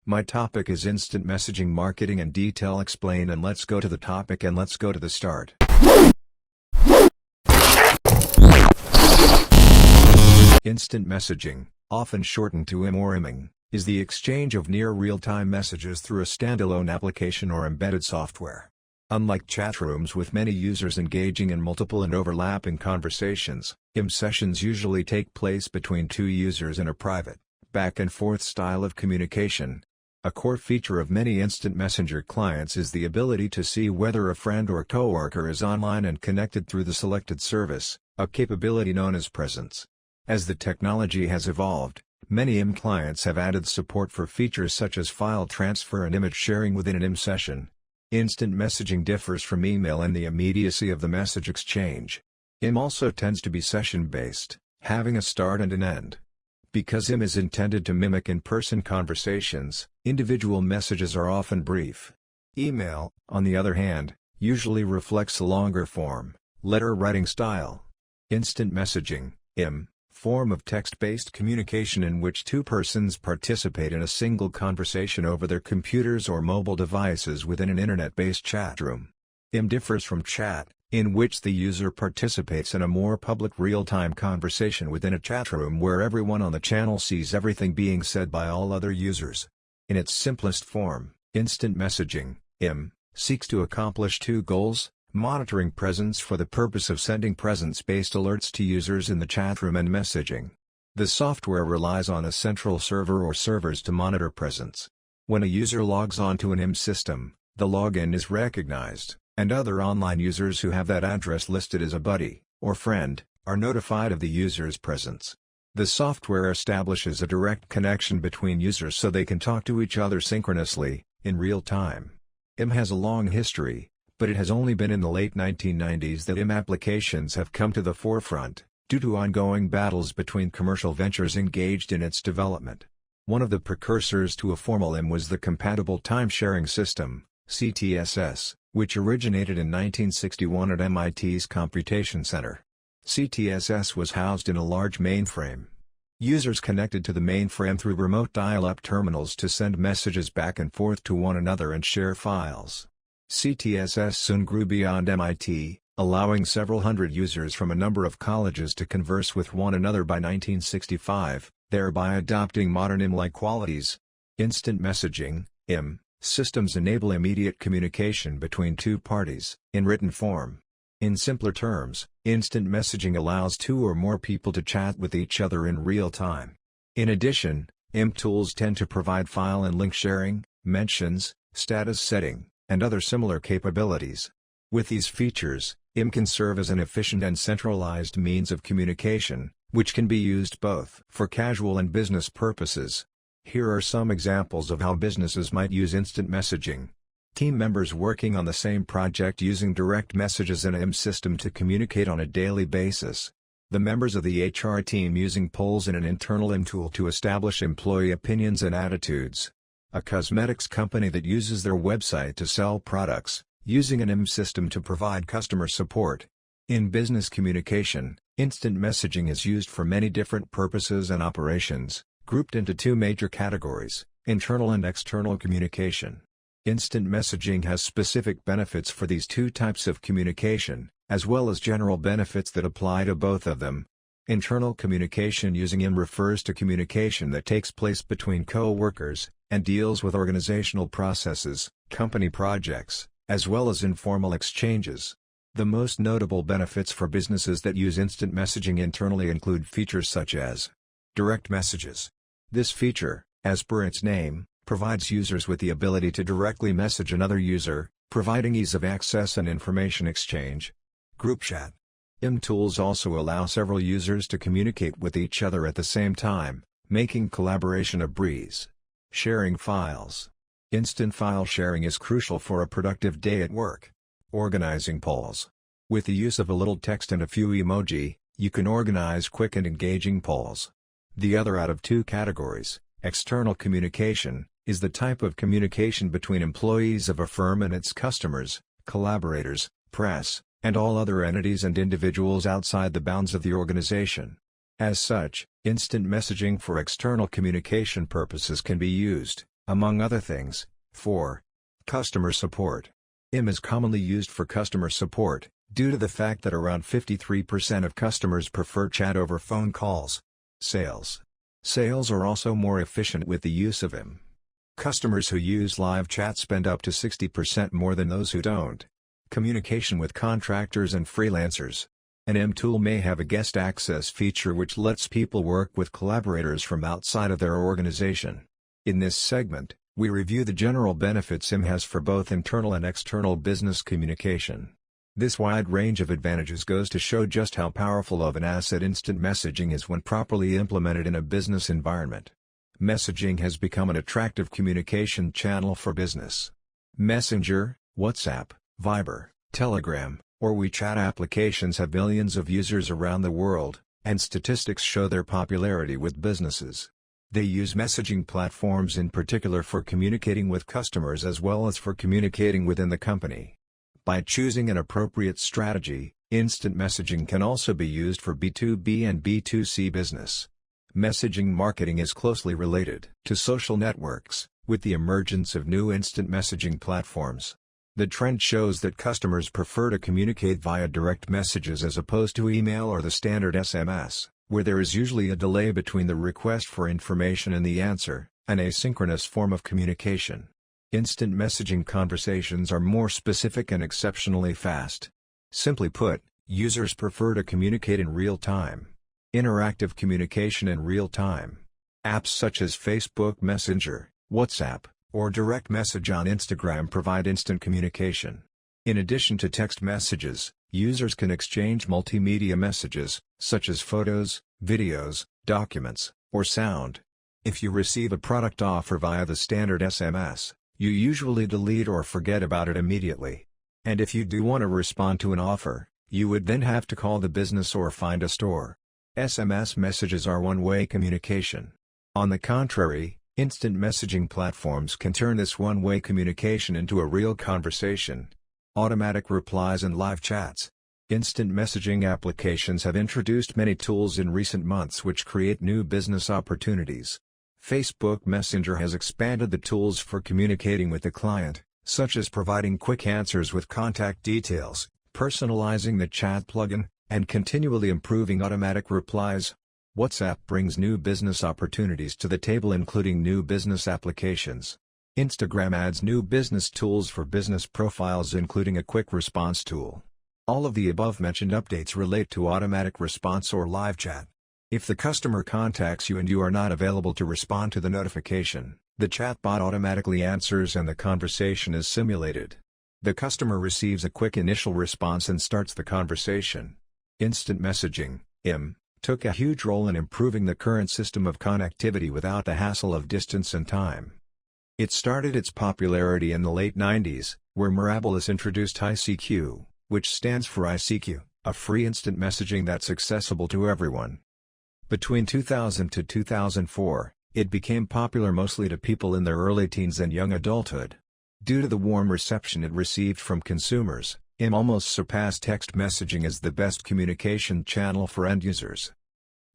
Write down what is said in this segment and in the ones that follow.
My topic is instant messaging marketing and detail explain, and let's go to the topic and let's go to the start. Instant messaging, often shortened to IM or IMing, is the exchange of near real-time messages through a standalone application or embedded software. Unlike chat rooms with many users engaging in multiple and overlapping conversations, IM sessions usually take place between two users in a private, back-and-forth style of communication. A core feature of many instant messenger clients is the ability to see whether a friend or coworker is online and connected through the selected service, a capability known as presence. As the technology has evolved, many IM clients have added support for features such as file transfer and image sharing within an IM session. Instant messaging differs from email in the immediacy of the message exchange. IM also tends to be session-based, having a start and an end. Because IM is intended to mimic in-person conversations, individual messages are often brief. Email, on the other hand, usually reflects a longer form, letter writing style. Instant messaging, IM, form of text-based communication in which two persons participate in a single conversation over their computers or mobile devices within an internet-based chat room. IM differs from chat, in which the user participates in a more public real-time conversation within a chat room where everyone on the channel sees everything being said by all other users. In its simplest form, instant messaging, IM, seeks to accomplish two goals: monitoring presence for the purpose of sending presence-based alerts to users in the chat room and messaging. The software relies on a central server or servers to monitor presence. When a user logs on to an IM system, the login is recognized, and other online users who have that address listed as a buddy, or friend, are notified of the user's presence. The software establishes a direct connection between users so they can talk to each other synchronously, in real time. IM has a long history, but it has only been in the late 1990s that IM applications have come to the forefront, due to ongoing battles between commercial ventures engaged in its development. One of the precursors to a formal IM was the Compatible Time-Sharing System, CTSS, which originated in 1961 at MIT's Computation Center. CTSS was housed in a large mainframe. Users connected to the mainframe through remote dial-up terminals to send messages back and forth to one another and share files. CTSS soon grew beyond MIT, allowing several hundred users from a number of colleges to converse with one another by 1965, thereby adopting modern IM-like qualities. Instant messaging, IM, systems enable immediate communication between two parties, in written form. In simpler terms, instant messaging allows two or more people to chat with each other in real time. In addition, IM tools tend to provide file and link sharing, mentions, status setting, and other similar capabilities. With these features, IM can serve as an efficient and centralized means of communication, which can be used both for casual and business purposes. Here are some examples of how businesses might use instant messaging. Team members working on the same project using direct messages in an IM system to communicate on a daily basis. The members of the HR team using polls in an internal IM tool to establish employee opinions and attitudes. A cosmetics company that uses their website to sell products, using an IM system to provide customer support. In business communication, instant messaging is used for many different purposes and operations, grouped into two major categories: internal and external communication. Instant messaging has specific benefits for these two types of communication, as well as general benefits that apply to both of them. Internal communication using IM refers to communication that takes place between co-workers, and deals with organizational processes, company projects, as well as informal exchanges. The most notable benefits for businesses that use instant messaging internally include features such as direct messages. This feature, as per its name, provides users with the ability to directly message another user, providing ease of access and information exchange. Group chat. IM tools also allow several users to communicate with each other at the same time, making collaboration a breeze. Sharing files. Instant file sharing is crucial for a productive day at work. Organizing polls. With the use of a little text and a few emoji, you can organize quick and engaging polls. The other out of two categories, external communication, is the type of communication between employees of a firm and its customers, collaborators, press, and all other entities and individuals outside the bounds of the organization. As such, instant messaging for external communication purposes can be used, Among other things. 4. Customer support. IM is commonly used for customer support, due to the fact that around 53% of customers prefer chat over phone calls. Sales. Sales are also more efficient with the use of IM. Customers who use live chat spend up to 60% more than those who don't. Communication with contractors and freelancers. An IM tool may have a guest access feature which lets people work with collaborators from outside of their organization. In this segment, we review the general benefits IM has for both internal and external business communication. This wide range of advantages goes to show just how powerful of an asset instant messaging is when properly implemented in a business environment. Messaging has become an attractive communication channel for business. Messenger, WhatsApp, Viber, Telegram, or WeChat applications have millions of users around the world, and statistics show their popularity with businesses. They use messaging platforms in particular for communicating with customers as well as for communicating within the company. By choosing an appropriate strategy, instant messaging can also be used for B2B and B2C business. Messaging marketing is closely related to social networks, with the emergence of new instant messaging platforms. The trend shows that customers prefer to communicate via direct messages as opposed to email or the standard SMS, where there is usually a delay between the request for information and the answer, an asynchronous form of communication. Instant messaging conversations are more specific and exceptionally fast. Simply put, users prefer to communicate in real time. Interactive communication in real time. Apps such as Facebook Messenger, WhatsApp, or direct message on Instagram provide instant communication. In addition to text messages, users can exchange multimedia messages, such as photos, videos, documents, or sound. If you receive a product offer via the standard SMS, you usually delete or forget about it immediately. And if you do want to respond to an offer, you would then have to call the business or find a store. SMS messages are one-way communication. On the contrary, instant messaging platforms can turn this one-way communication into a real conversation. Automatic replies and live chats. Instant messaging applications have introduced many tools in recent months which create new business opportunities. Facebook Messenger has expanded the tools for communicating with the client, such as providing quick answers with contact details, personalizing the chat plugin, and continually improving automatic replies. WhatsApp brings new business opportunities to the table, including new business applications. Instagram adds new business tools for business profiles, including a quick response tool. All of the above-mentioned updates relate to automatic response or live chat. If the customer contacts you and you are not available to respond to the notification, the chatbot automatically answers and the conversation is simulated. The customer receives a quick initial response and starts the conversation. Instant messaging, IM, took a huge role in improving the current system of connectivity without the hassle of distance and time. It started its popularity in the late 90s, where Mirabilis introduced ICQ, which stands for ICQ, a free instant messaging that's accessible to everyone. Between 2000 to 2004, it became popular mostly to people in their early teens and young adulthood. Due to the warm reception it received from consumers, IM almost surpassed text messaging as the best communication channel for end users.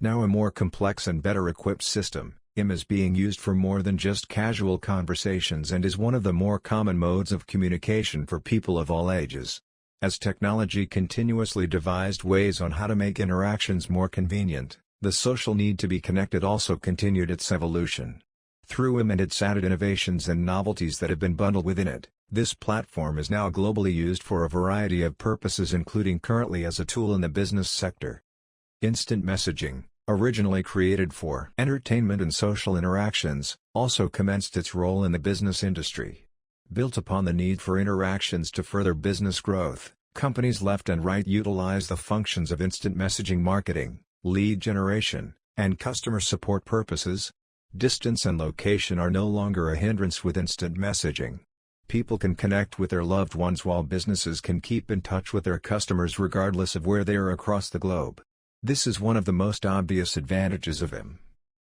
Now a more complex and better equipped system, IM is being used for more than just casual conversations and is one of the more common modes of communication for people of all ages. As technology continuously devised ways on how to make interactions more convenient, the social need to be connected also continued its evolution. Through IM and its added innovations and novelties that have been bundled within it, this platform is now globally used for a variety of purposes, including currently as a tool in the business sector. Instant messaging, originally created for entertainment and social interactions, also commenced its role in the business industry. Built upon the need for interactions to further business growth, companies left and right utilize the functions of instant messaging marketing, lead generation, and customer support purposes. Distance and location are no longer a hindrance with instant messaging. People can connect with their loved ones while businesses can keep in touch with their customers regardless of where they are across the globe. This is one of the most obvious advantages of IM.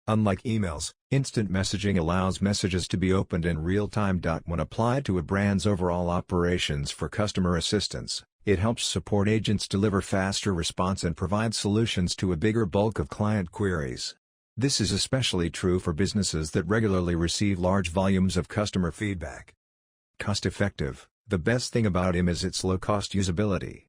Unlike emails, instant messaging allows messages to be opened in real time. When applied to a brand's overall operations for customer assistance, it helps support agents deliver faster response and provide solutions to a bigger bulk of client queries. This is especially true for businesses that regularly receive large volumes of customer feedback. Cost-effective. The best thing about IM is its low-cost usability.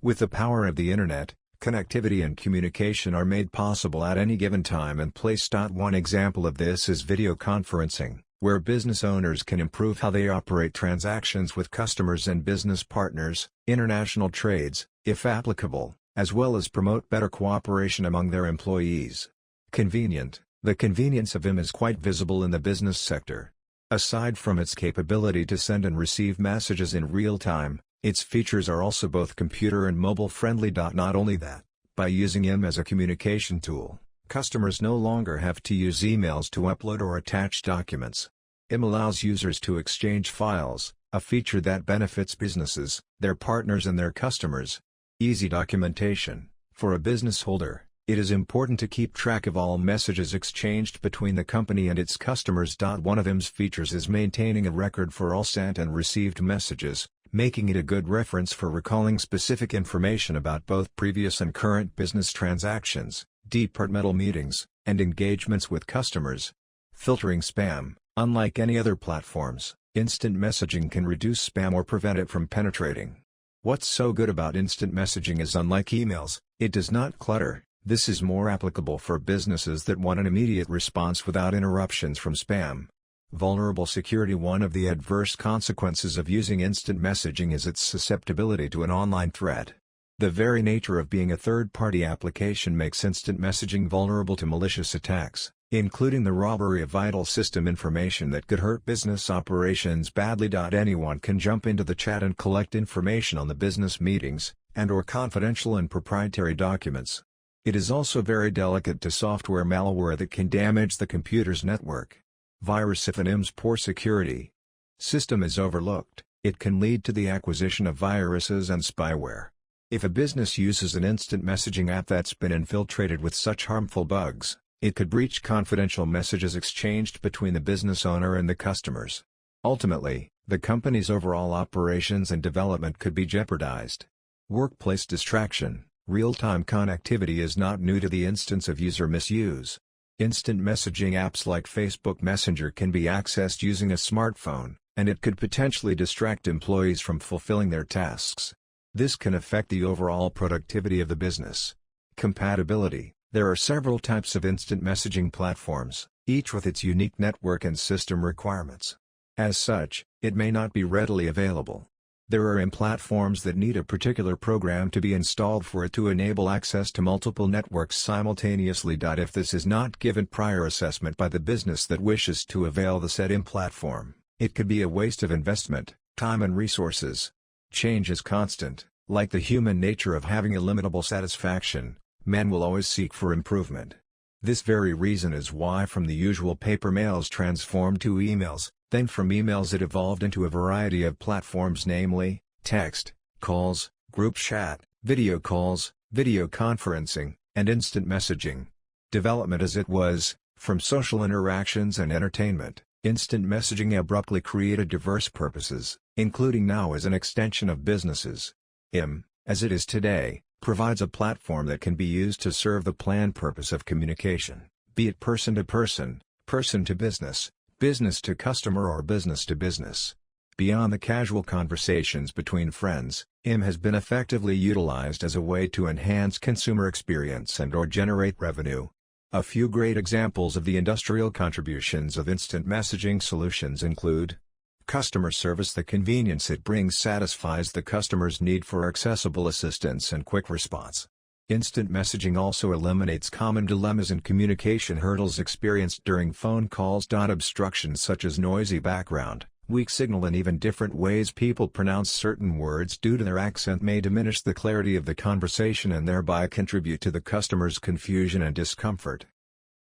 With the power of the Internet, connectivity and communication are made possible at any given time and place. One example of this is video conferencing, where business owners can improve how they operate transactions with customers and business partners, international trades, if applicable, as well as promote better cooperation among their employees. Convenient. The convenience of IM is quite visible in the business sector. Aside from its capability to send and receive messages in real time, its features are also both computer and mobile friendly. Not only that, by using IM as a communication tool, customers no longer have to use emails to upload or attach documents. IM allows users to exchange files, a feature that benefits businesses, their partners and their customers. Easy documentation. For a business holder, it is important to keep track of all messages exchanged between the company and its customers. One of IM's features is maintaining a record for all sent and received messages, making it a good reference for recalling specific information about both previous and current business transactions, departmental meetings, and engagements with customers. Filtering spam. Unlike any other platforms, instant messaging can reduce spam or prevent it from penetrating. What's so good about instant messaging is, unlike emails, it does not clutter. This is more applicable for businesses that want an immediate response without interruptions from spam. Vulnerable security. One of the adverse consequences of using instant messaging is its susceptibility to an online threat. The very nature of being a third-party application makes instant messaging vulnerable to malicious attacks, including the robbery of vital system information that could hurt business operations badly. Anyone can jump into the chat and collect information on the business meetings, and/or confidential and proprietary documents. It is also very delicate to software malware that can damage the computer's network. Virus. If an IM's poor security system is overlooked, it can lead to the acquisition of viruses and spyware. If a business uses an instant messaging app that's been infiltrated with such harmful bugs, it could breach confidential messages exchanged between the business owner and the customers. Ultimately, the company's overall operations and development could be jeopardized. Workplace distraction. Real-time connectivity is not new to the instance of user misuse. Instant messaging apps like Facebook Messenger can be accessed using a smartphone, and it could potentially distract employees from fulfilling their tasks. This can affect the overall productivity of the business. Compatibility. There are several types of instant messaging platforms, each with its unique network and system requirements. As such, it may not be readily available. There are IM platforms that need a particular program to be installed for it to enable access to multiple networks simultaneously. If this is not given prior assessment by the business that wishes to avail the said IM platform, it could be a waste of investment, time and resources. Change is constant. Like the human nature of having illimitable satisfaction, men will always seek for improvement. This very reason is why from the usual paper mails transformed to emails, then from emails it evolved into a variety of platforms, namely, text, calls, group chat, video calls, video conferencing, and instant messaging. Development as it was, from social interactions and entertainment, instant messaging abruptly created diverse purposes, including now as an extension of businesses. IM, as it is today, provides a platform that can be used to serve the planned purpose of communication, be it person to person, person to business, business to customer or business to business. Beyond the casual conversations between friends, IM has been effectively utilized as a way to enhance consumer experience and/or generate revenue. A few great examples of the industrial contributions of instant messaging solutions include: customer service. The convenience it brings satisfies the customer's need for accessible assistance and quick response. Instant messaging also eliminates common dilemmas and communication hurdles experienced during phone calls. Obstructions such as noisy background, weak signal and even different ways people pronounce certain words due to their accent may diminish the clarity of the conversation and thereby contribute to the customer's confusion and discomfort.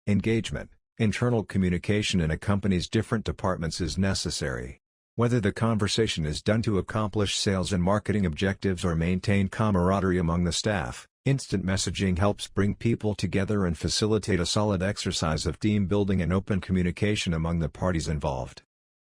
Engagement. Internal communication in a company's different departments is necessary. Whether the conversation is done to accomplish sales and marketing objectives or maintain camaraderie among the staff, instant messaging helps bring people together and facilitate a solid exercise of team building and open communication among the parties involved.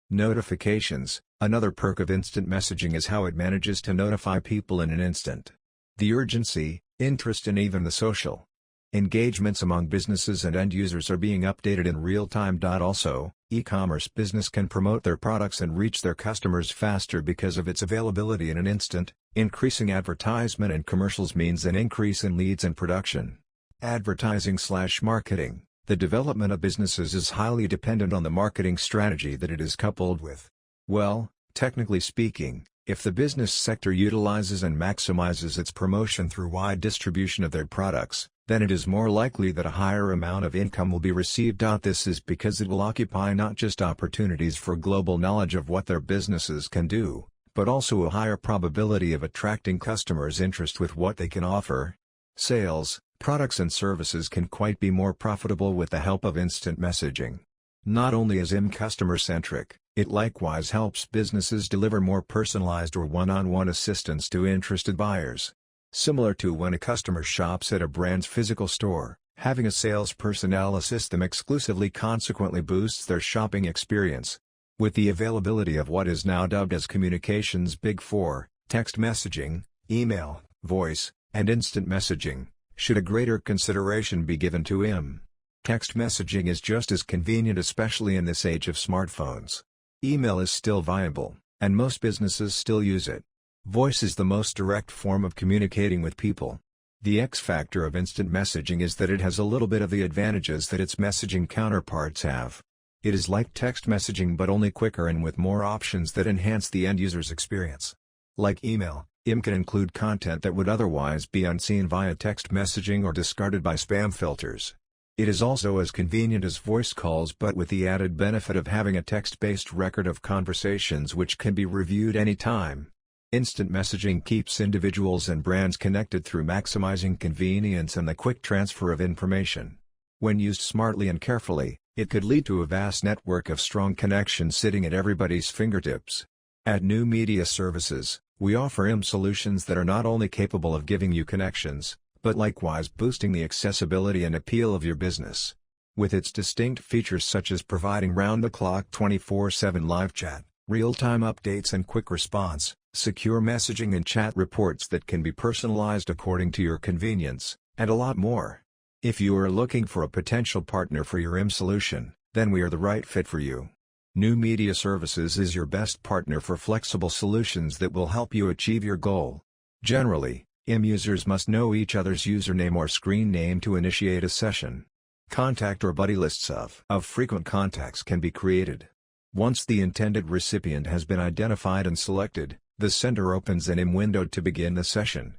Notifications. Another perk of instant messaging is how it manages to notify people in an instant. The urgency, interest and even the social Engagements among businesses and end users are being updated in real time. Also, e-commerce business can promote their products and reach their customers faster because of its availability in an instant. Increasing advertisement and commercials means an increase in leads and production. Advertising/marketing. The development of businesses is highly dependent on the marketing strategy that it is coupled with. Well, technically speaking, if the business sector utilizes and maximizes its promotion through wide distribution of their products, then it is more likely that a higher amount of income will be received. This is because it will occupy not just opportunities for global knowledge of what their businesses can do, but also a higher probability of attracting customers' interest with what they can offer. Sales, products and services can quite be more profitable with the help of instant messaging. Not only is IM customer-centric, it likewise helps businesses deliver more personalized or one-on-one assistance to interested buyers. Similar to when a customer shops at a brand's physical store, having a sales personnel assist them exclusively consequently boosts their shopping experience. With the availability of what is now dubbed as communications Big Four, text messaging, email, voice, and instant messaging, should a greater consideration be given to IM. Text messaging is just as convenient, especially in this age of smartphones. Email is still viable, and most businesses still use it. Voice is the most direct form of communicating with people. The X factor of instant messaging is that it has a little bit of the advantages that its messaging counterparts have. It is like text messaging but only quicker and with more options that enhance the end user's experience. Like email, IM can include content that would otherwise be unseen via text messaging or discarded by spam filters. It is also as convenient as voice calls, but with the added benefit of having a text-based record of conversations which can be reviewed anytime. Instant messaging keeps individuals and brands connected through maximizing convenience and the quick transfer of information. When used smartly and carefully, it could lead to a vast network of strong connections sitting at everybody's fingertips. At New Media Services, we offer IM solutions that are not only capable of giving you connections, but likewise boosting the accessibility and appeal of your business. With its distinct features such as providing round-the-clock 24/7 live chat, real-time updates and quick response, secure messaging and chat reports that can be personalized according to your convenience, and a lot more. If you are looking for a potential partner for your IM solution, then we are the right fit for you. New Media Services is your best partner for flexible solutions that will help you achieve your goal. Generally, IM users must know each other's username or screen name to initiate a session. Contact or buddy lists of frequent contacts can be created. Once the intended recipient has been identified and selected, the sender opens an IM window to begin the session.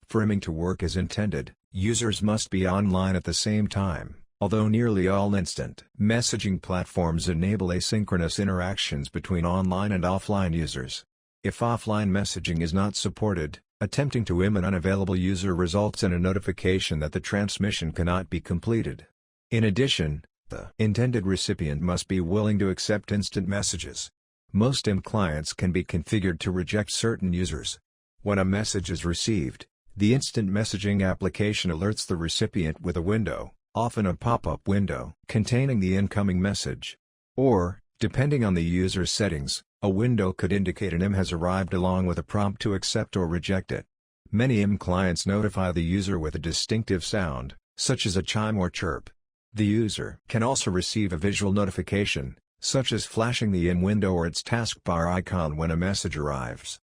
For IMing to work as intended, users must be online at the same time, although nearly all instant messaging platforms enable asynchronous interactions between online and offline users. If offline messaging is not supported, attempting to IM an unavailable user results in a notification that the transmission cannot be completed. In addition, the intended recipient must be willing to accept instant messages. Most IM clients can be configured to reject certain users. When a message is received, the instant messaging application alerts the recipient with a window, often a pop-up window, containing the incoming message. Or, depending on the user's settings, a window could indicate an IM has arrived along with a prompt to accept or reject it. Many IM clients notify the user with a distinctive sound, such as a chime or chirp. The user can also receive a visual notification, such as flashing the IM window or its taskbar icon when a message arrives.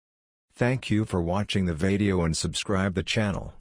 Thank you for watching the video and subscribe the channel.